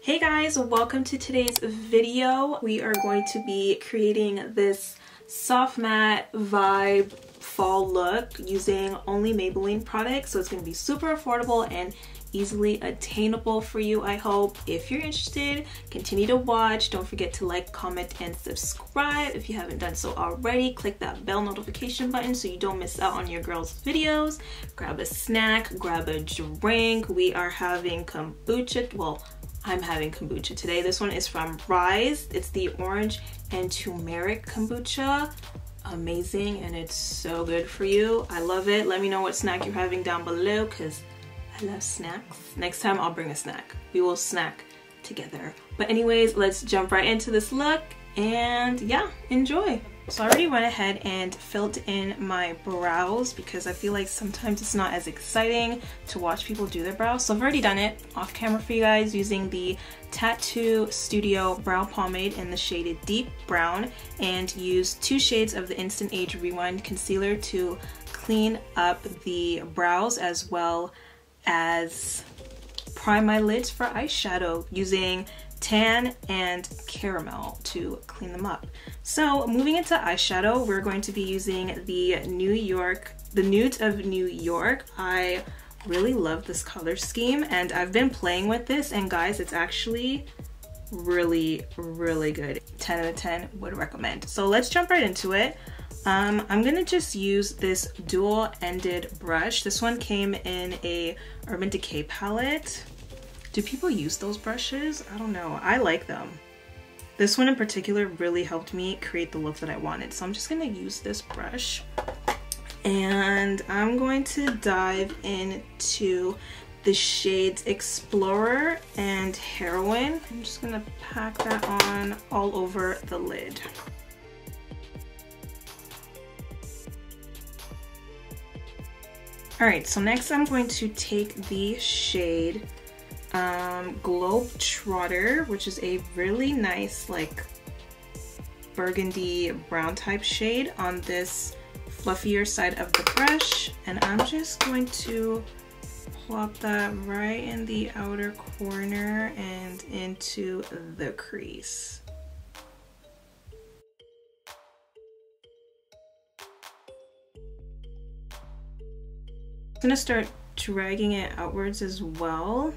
Hey guys, welcome to today's video. We are going to be creating this soft matte vibe fall look using only Maybelline products. So it's going to be super affordable and easily attainable for you, I hope. If you're interested, continue to watch. Don't forget to like, comment, and subscribe. If you haven't done so already, click that bell notification button so you don't miss out on your girls' videos. Grab a snack, grab a drink. We are having kombucha. Well, I'm having kombucha today. This one is from Rise. It's the orange and turmeric kombucha. Amazing, and it's so good for you. I love it. Let me know what snack you're having down below because I love snacks. Next time I'll bring a snack. We will snack together. But anyways, let's jump right into this look and yeah, enjoy. So I already went ahead and filled in my brows because I feel like sometimes it's not as exciting to watch people do their brows. So I've already done it off camera for you guys using the Tattoo Studio Brow Pomade in the shade Deep Brown, and used 2 shades of the Instant Age Rewind Concealer to clean up the brows as well as prime my lids for eyeshadow using tan and caramel to clean them up. So moving into eyeshadow, we're going to be using the Nudes of New York. I really love this color scheme and I've been playing with this, and guys, it's actually really good. 10 out of 10 would recommend. So let's jump right into it. I'm gonna just use this dual-ended brush. This one came in a Urban Decay palette. Do people use those brushes? I don't know. I like them. This one in particular really helped me create the look that I wanted. So I'm just gonna use this brush and I'm going to dive into the shades Explorer and Heroine. I'm just gonna pack that on all over the lid. Alright, so next I'm going to take the shade Globetrotter, which is a really nice like burgundy brown type shade, on this fluffier side of the brush, and I'm just going to plop that right in the outer corner and into the crease. I'm gonna start dragging it outwards as well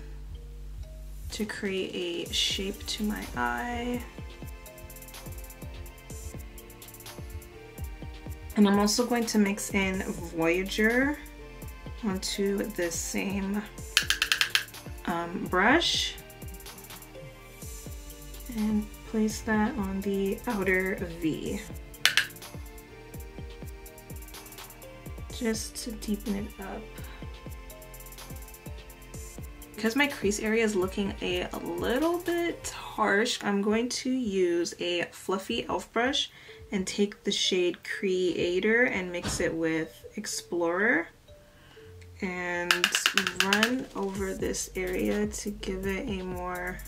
to create a shape to my eye. And I'm also going to mix in Voyager onto the same brush and place that on the outer V, just to deepen it up. Because my crease area is looking a little bit harsh, I'm going to use a fluffy e.l.f. brush and take the shade Creator and mix it with Explorer and run over this area to give it a more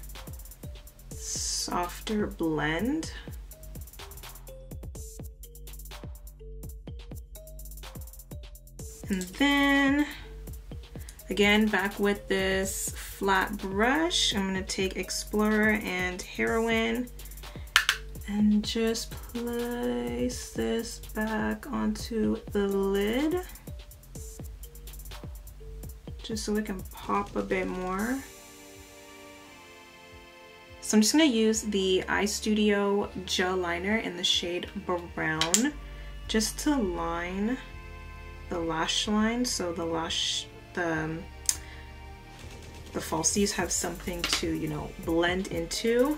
softer blend. And then again, back with this flat brush, I'm gonna take Explorer and Heroine and just place this back onto the lid, just so it can pop a bit more. So I'm just gonna use the Studio gel liner in the shade Brown just to line the lash line, so the falsies have something to, you know, blend into,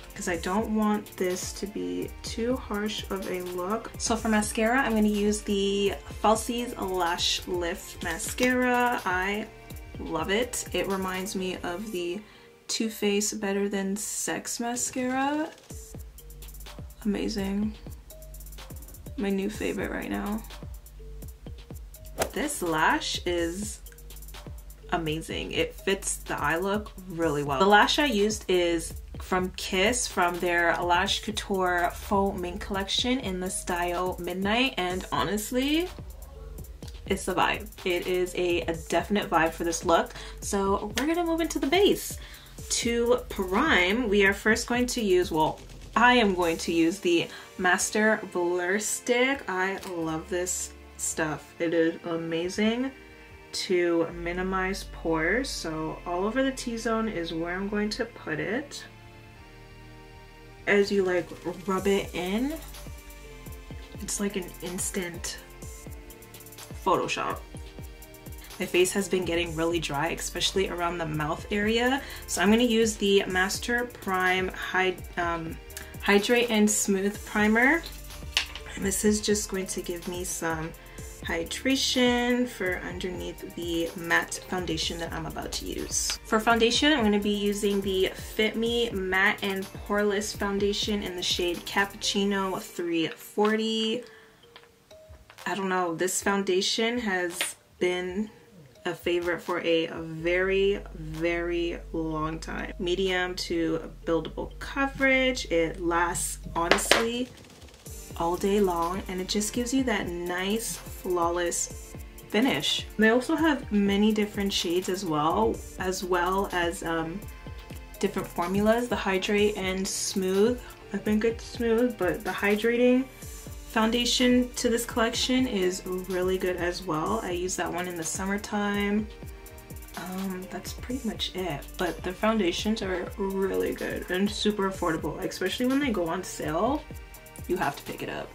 because I don't want this to be too harsh of a look. So for mascara, I'm going to use the Falsies Lashlift mascara. I love it. It reminds me of the Too Faced Better Than Sex mascara. Amazing. My new favorite right now. This lash is amazing. It fits the eye look really well. The lash I used is from Kiss, from their Lash Couture Faux Mink collection in the style Midnight, and honestly, it's the vibe. It is a definite vibe for this look. So we're gonna move into the base. to prime, we are first going to use, well, I am going to use the Master Blur Stick. I love this stuff. It is amazing to minimize pores. So all over the T-zone is where I'm going to put it. As you like rub it in, it's like an instant Photoshop. My face has been getting really dry, especially around the mouth area. So I'm gonna use the Master Prime Hydrate and Smooth Primer. And this is just going to give me some hydration for underneath the matte foundation that I'm about to use. For foundation, I'm going to be using the Fit Me Matte and Poreless Foundation in the shade Cappuccino 340. I don't know, this foundation has been a favorite for a very, very long time. Medium to buildable coverage. It lasts, honestly, all day long, and it just gives you that nice flawless finish. They also have many different shades as well as different formulas. The Hydrate and Smooth, I think it's smooth, but the hydrating foundation to this collection is really good as well. I use that one in the summertime. That's pretty much it, but the foundations are really good and super affordable, especially when they go on sale. You have to pick it up.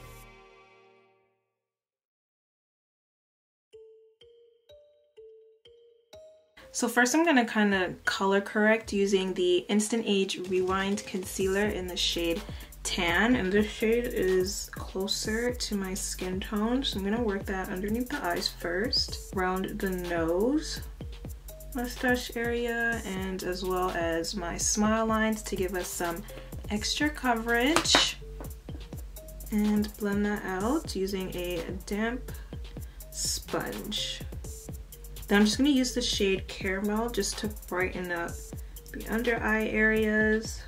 So first I'm gonna kind of color correct using the Instant Age Rewind Concealer in the shade Tan, and this shade is closer to my skin tone, so I'm gonna work that underneath the eyes first, around the nose, mustache area, and as well as my smile lines to give us some extra coverage. And blend that out using a damp sponge. Then I'm just going to use the shade Caramel just to brighten up the under eye areas,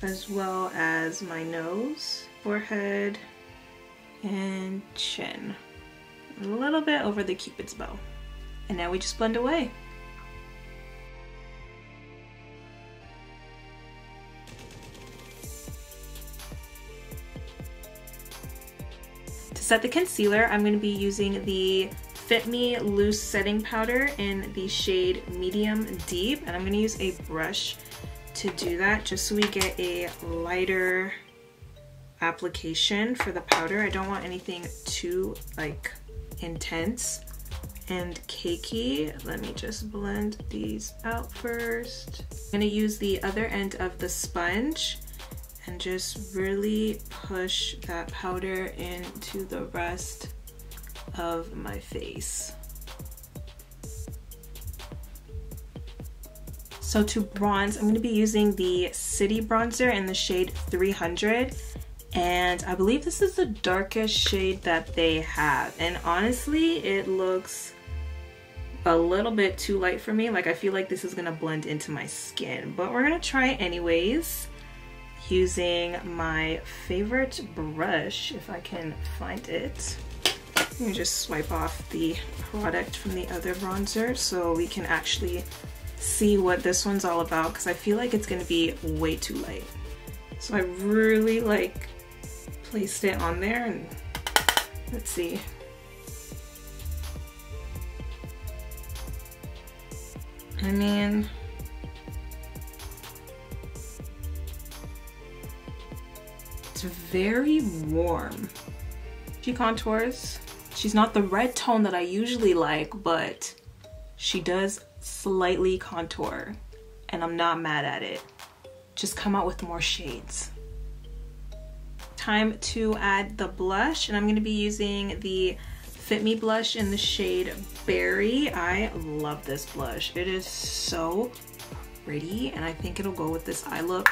as well as my nose, forehead, and chin. A little bit over the Cupid's bow. And now we just blend away. To set the concealer, I'm going to be using the Fit Me Loose Setting Powder in the shade Medium Deep, and I'm going to use a brush to do that just so we get a lighter application for the powder. I don't want anything too like intense and cakey. Let me just blend these out first. I'm going to use the other end of the sponge and just really push that powder into the rest of my face. So to bronze, I'm going to be using the City Bronzer in the shade 300, and I believe this is the darkest shade that they have, and honestly it looks a little bit too light for me. Like, I feel like this is going to blend into my skin, but we're going to try it anyways, using my favorite brush, if I can find it. Let me just swipe off the product from the other bronzer so we can actually see what this one's all about, because I feel like it's going to be way too light. So I really like placed it on there, and let's see. I mean, it's very warm. She contours. She's not the red tone that I usually like, but she does slightly contour, and I'm not mad at it. Just come out with more shades. Time to add the blush, and I'm going to be using the Fit Me blush in the shade Berry. I love this blush. It is so pretty, and I think it'll go with this eye look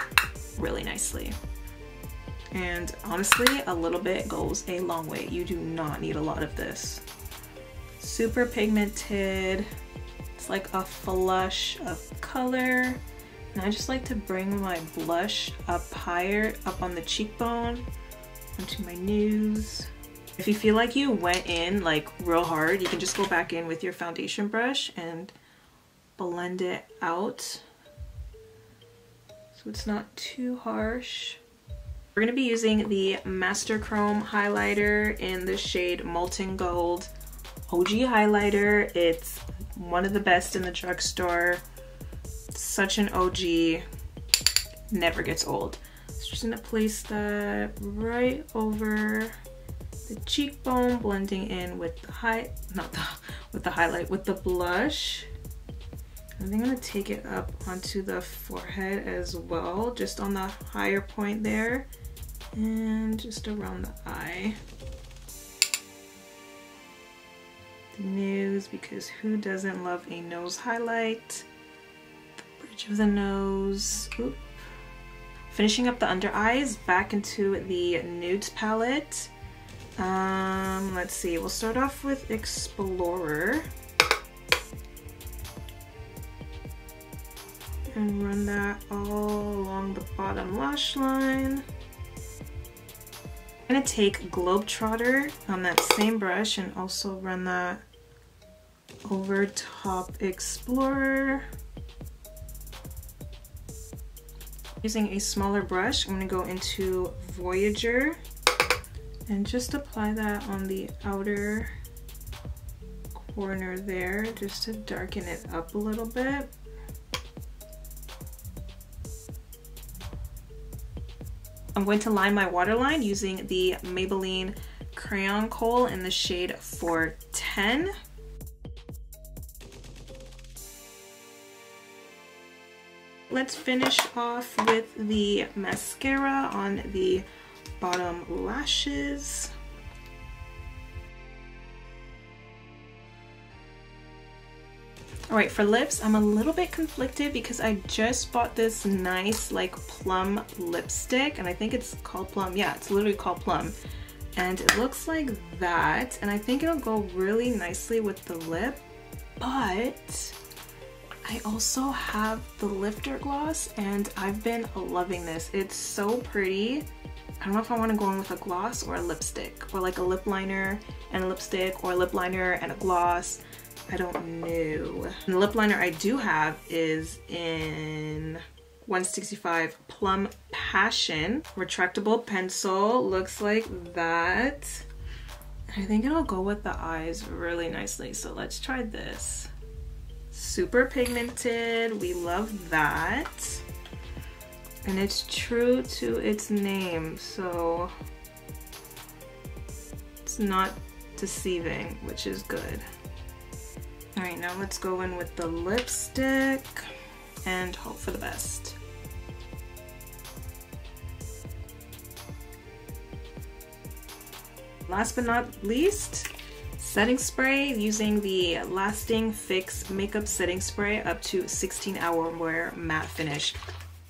really nicely. And honestly, a little bit goes a long way. You do not need a lot of this. Super pigmented. It's like a flush of color. And I just like to bring my blush up higher, up on the cheekbone, onto my nose. If you feel like you went in like real hard, you can just go back in with your foundation brush and blend it out so it's not too harsh. We're going to be using the Master Chrome highlighter in the shade Molten Gold. OG highlighter. It's one of the best in the drugstore. Such an OG. Never gets old. So just going to place that right over the cheekbone, blending in with the with the blush. And I'm going to take it up onto the forehead as well, just on the higher point there, and just around the eye. The nose, because who doesn't love a nose highlight? The bridge of the nose. Oop. Finishing up the under eyes, back into the Nudes palette. Let's see, we'll start off with Explorer. And run that all along the bottom lash line. I'm gonna take Globetrotter on that same brush and also run that over top Explorer. Using a smaller brush, I'm gonna go into Voyager and just apply that on the outer corner there, just to darken it up a little bit. I'm going to line my waterline using the Maybelline Crayon Khol in the shade 410. Let's finish off with the mascara on the bottom lashes. Alright, for lips, I'm a little bit conflicted because I just bought this nice like plum lipstick, and I think it's called Plum. Yeah, it's literally called Plum. And it looks like that, and I think it'll go really nicely with the lip, but I also have the Lifter gloss and I've been loving this. It's so pretty. I don't know if I want to go in with a gloss or a lipstick, or like a lip liner and a lipstick, or a lip liner and a gloss. I don't know. And the lip liner I do have is in 165 Plum Passion. Retractable pencil, looks like that. I think it'll go with the eyes really nicely, so let's try this. Super pigmented, we love that. And it's true to its name, so it's not deceiving, which is good. Alright, now let's go in with the lipstick and hope for the best. Last but not least, setting spray, using the Lasting Fix Makeup Setting Spray up to 16-hour wear matte finish.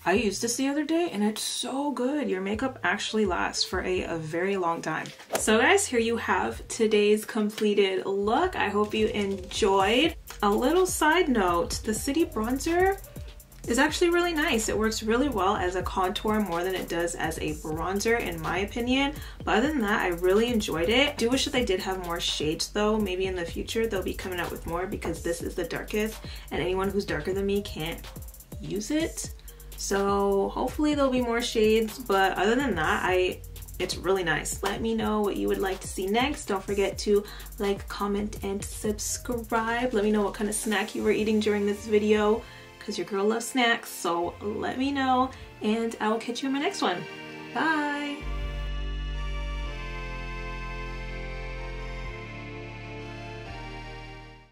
I used this the other day and it's so good. Your makeup actually lasts for a very long time. So guys, here you have today's completed look. I hope you enjoyed. A little side note, the City Bronzer is actually really nice. It works really well as a contour more than it does as a bronzer in my opinion. But other than that, I really enjoyed it. I do wish that they did have more shades though. Maybe in the future they'll be coming out with more, because this is the darkest and anyone who's darker than me can't use it. So hopefully there'll be more shades, but other than that, it's really nice. Let me know what you would like to see next. Don't forget to like, comment, and subscribe. Let me know what kind of snack you were eating during this video, because your girl loves snacks, so let me know, and I will catch you in my next one. Bye!